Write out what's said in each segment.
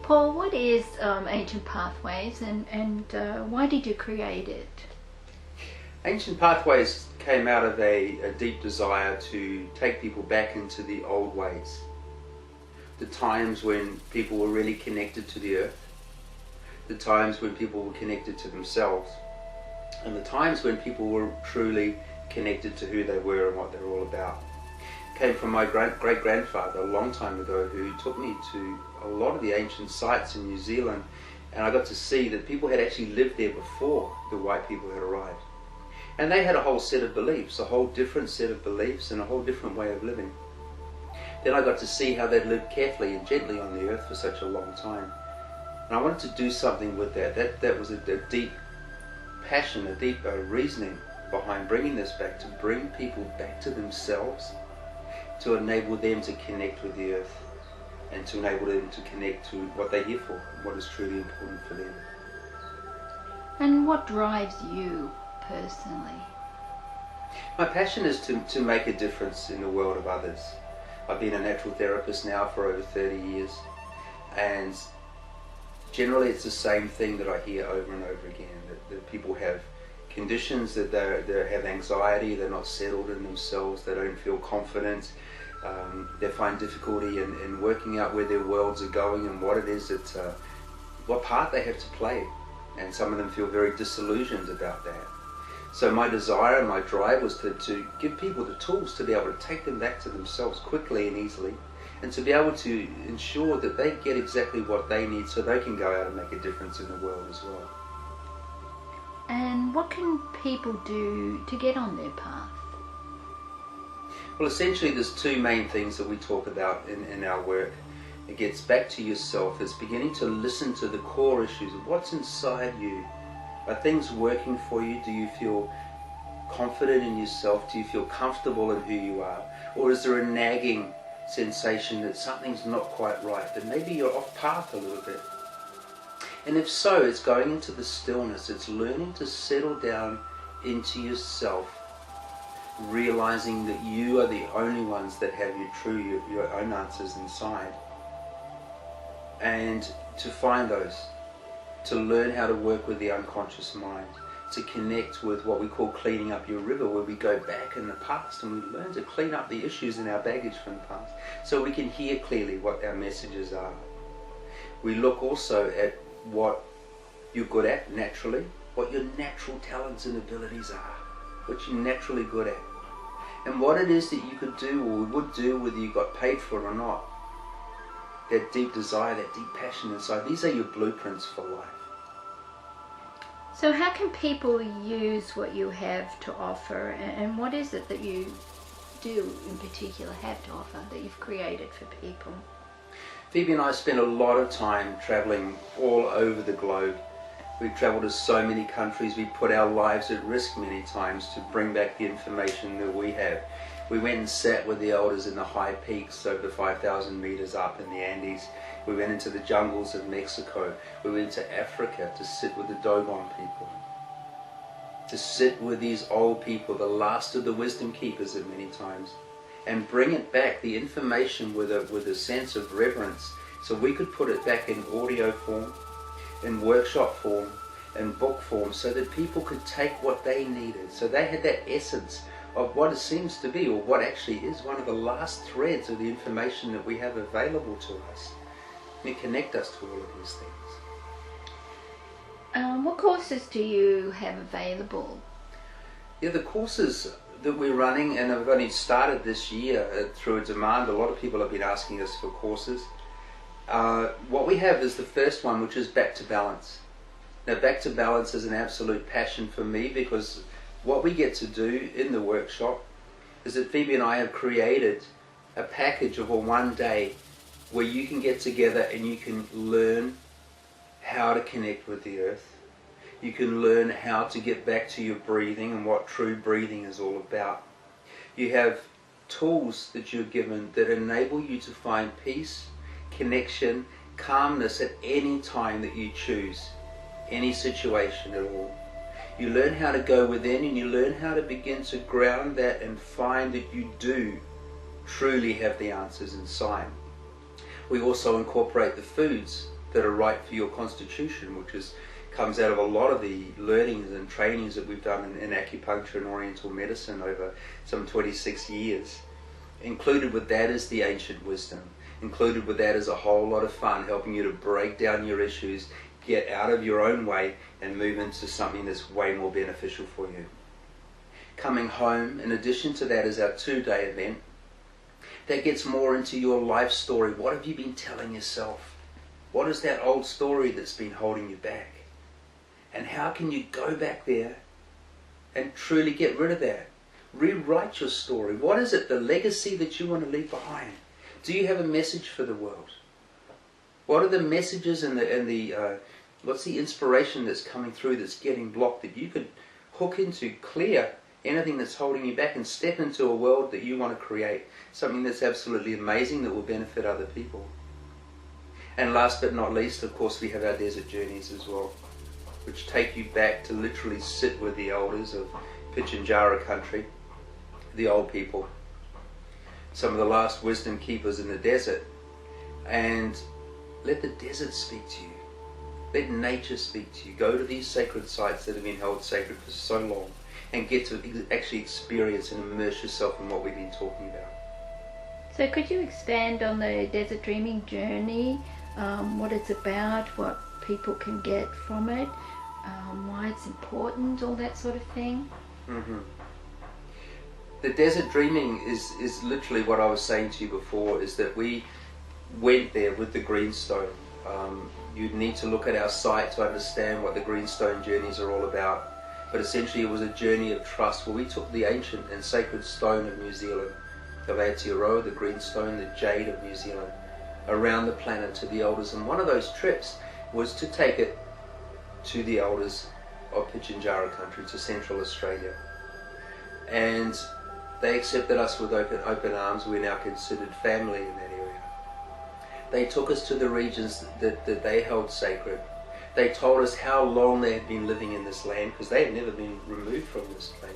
Paul, what is Ancient Pathways, and why did you create it? Ancient Pathways came out of a deep desire to take people back into the old ways. The times when people were really connected to the earth, the times when people were connected to themselves, and the times when people were truly connected to who they were and what they were all about. Came from my great-grandfather a long time ago, who took me to a lot of the ancient sites in New Zealand, and I got to see that people had actually lived there before the white people had arrived. And they had a whole set of beliefs, a whole different set of beliefs and a whole different way of living. Then I got to see how they'd lived carefully and gently on the earth for such a long time. And I wanted to do something with that. That was a deep passion, a deep reasoning behind bringing this back, to bring people back to themselves, to enable them to connect with the earth, and to enable them to connect to what they're here for, what is truly important for them. And what drives you personally? My passion is to make a difference in the world of others. I've been a natural therapist now for over 30 years, and generally it's the same thing that I hear over and over again, that people have conditions, that they have anxiety, they're not settled in themselves, they don't feel confident, they find difficulty in working out where their worlds are going and what it is that, what part they have to play, and some of them feel very disillusioned about that. So my desire and my drive was to give people the tools to be able to take them back to themselves quickly and easily, and to be able to ensure that they get exactly what they need so they can go out and make a difference in the world as well. And what can people do to get on their path? Well, essentially there's two main things that we talk about in our work. It gets back to yourself. It's beginning to listen to the core issues of what's inside you. Are things working for you? Do you feel confident in yourself? Do you feel comfortable in who you are? Or is there a nagging sensation that something's not quite right, that maybe you're off path a little bit? And if so, it's going into the stillness. It's learning to settle down into yourself, realizing that you are the only ones that have your own answers inside. And to find those, to learn how to work with the unconscious mind, to connect with what we call cleaning up your river, where we go back in the past and we learn to clean up the issues in our baggage from the past so we can hear clearly what our messages are. We look also at what you're good at naturally, what your natural talents and abilities are, what you're naturally good at, and what it is that you could do or would do whether you got paid for it or not. That deep desire, that deep passion inside, these are your blueprints for life. So how can people use what you have to offer, and what is it that you do in particular have to offer that you've created for people? Phoebe and I spend a lot of time traveling all over the globe. We've traveled to so many countries. We put our lives at risk many times to bring back the information that we have. We went and sat with the elders in the high peaks over 5,000 meters up in the Andes. We went into the jungles of Mexico. We went to Africa to sit with the Dogon people, to sit with these old people, the last of the wisdom keepers at many times, and bring it back, the information with a sense of reverence, so we could put it back in audio form, in workshop form, in book form, so that people could take what they needed. So they had that essence of what it seems to be, or what actually is one of the last threads of the information that we have available to us, and connect us to all of these things. What courses do you have available? Yeah, the courses that we're running, and I've only started this year through a demand. A lot of people have been asking us for courses. What we have is the first one, which is Back to Balance. Now, Back to Balance is an absolute passion for me, because what we get to do in the workshop is that Phoebe and I have created a package of a one day where you can get together and you can learn how to connect with the earth. You can learn how to get back to your breathing and what true breathing is all about. You have tools that you're given that enable you to find peace, connection, calmness at any time that you choose, any situation at all. You learn how to go within, and you learn how to begin to ground that and find that you do truly have the answers inside. We also incorporate the foods that are right for your constitution, which comes out of a lot of the learnings and trainings that we've done in acupuncture and oriental medicine over some 26 years. Included with that is the ancient wisdom. Included with that is a whole lot of fun, helping you to break down your issues, get out of your own way, and move into something that's way more beneficial for you. Coming home, in addition to that, is our 2-day event that gets more into your life story. What have you been telling yourself? What is that old story that's been holding you back? And how can you go back there and truly get rid of that? Rewrite your story. What is it, the legacy that you want to leave behind? Do you have a message for the world? What are the messages and what's the inspiration that's coming through that's getting blocked that you could hook into, clear anything that's holding you back, and step into a world that you want to create? Something that's absolutely amazing that will benefit other people. And last but not least, of course, we have our desert journeys as well, which take you back to literally sit with the elders of Pitjantjatjara country, the old people, some of the last wisdom keepers in the desert, and let the desert speak to you. Let nature speak to you. Go to these sacred sites that have been held sacred for so long and get to actually experience and immerse yourself in what we've been talking about. So could you expand on the Desert Dreaming journey, what it's about, what people can get from it, why it's important, all that sort of thing? Mm-hmm. The Desert Dreaming is literally what I was saying to you before, is that we went there with the Greenstone. You'd need to look at our site to understand what the Greenstone journeys are all about. But essentially it was a journey of trust where we took the ancient and sacred stone of New Zealand, the Aotearoa, the Greenstone, the jade of New Zealand, around the planet to the elders. And one of those trips was to take it to the elders of Pitjantjatjara country, to Central Australia. And they accepted us with open arms. We're now considered family in that area. They took us to the regions that they held sacred. They told us how long they had been living in this land, because they had never been removed from this place.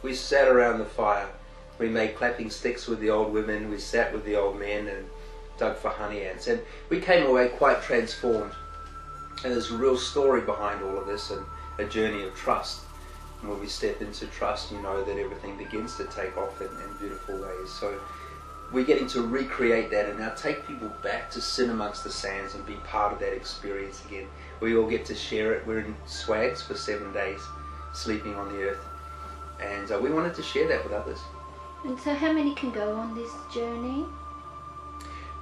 We sat around the fire. We made clapping sticks with the old women. We sat with the old men and dug for honey ants. And we came away quite transformed. And there's a real story behind all of this, and a journey of trust. And when we step into trust, you know that everything begins to take off in beautiful ways. So we're getting to recreate that and now take people back to sit amongst the sands and be part of that experience again. We all get to share it. We're in swags for 7 days, sleeping on the earth. And we wanted to share that with others. And so how many can go on this journey?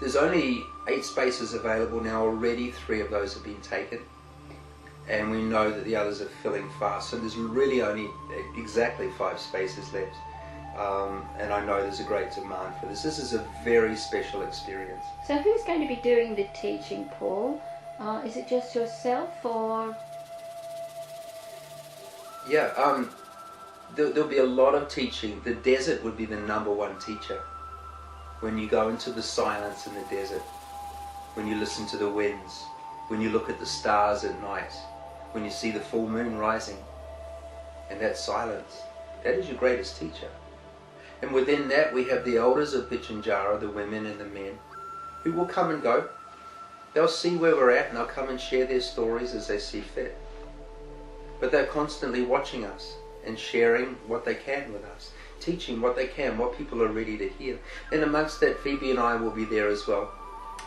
There's only 8 spaces available now already. 3 of those have been taken. And we know that the others are filling fast. So there's really only exactly 5 spaces left. And I know there's a great demand for this. This is a very special experience. So who's going to be doing the teaching, Paul? Is it just yourself, or? Yeah, there'll be a lot of teaching. The desert would be the #1 teacher. When you go into the silence in the desert, when you listen to the winds, when you look at the stars at night, when you see the full moon rising, and that silence, that is your greatest teacher. And within that we have the elders of Pitjantjatjara, the women and the men, who will come and go. They'll see where we're at and they'll come and share their stories as they see fit. But they're constantly watching us and sharing what they can with us, teaching what they can, what people are ready to hear. And amongst that, Phoebe and I will be there as well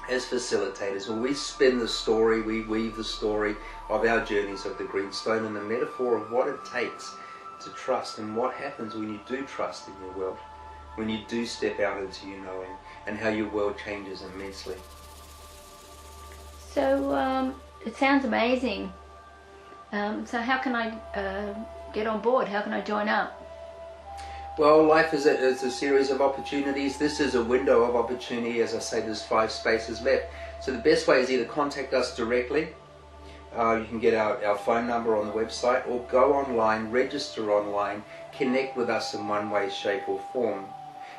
as facilitators. When we spin the story, we weave the story of our journeys of the Greenstone and the metaphor of what it takes to trust, and what happens when you do trust in your world, when you do step out into your knowing, and how your world changes immensely. So it sounds amazing. So how can I get on board? How can I join up? Well, life is a series of opportunities. This is a window of opportunity. As I say, there's 5 spaces left. So the best way is either contact us directly. You can get our phone number on the website, or go online, register online, connect with us in one way, shape or form.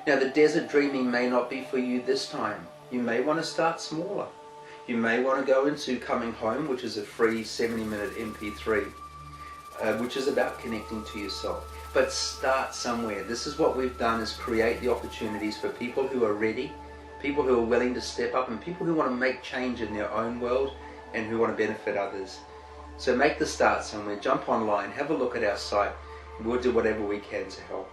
Now, the Desert Dreaming may not be for you this time. You may want to start smaller. You may want to go into Coming Home, which is a free 70-minute MP3, which is about connecting to yourself. But start somewhere. This is what we've done, is create the opportunities for people who are ready, people who are willing to step up, and people who want to make change in their own world and who want to benefit others. So make the start somewhere, jump online, have a look at our site, and we'll do whatever we can to help.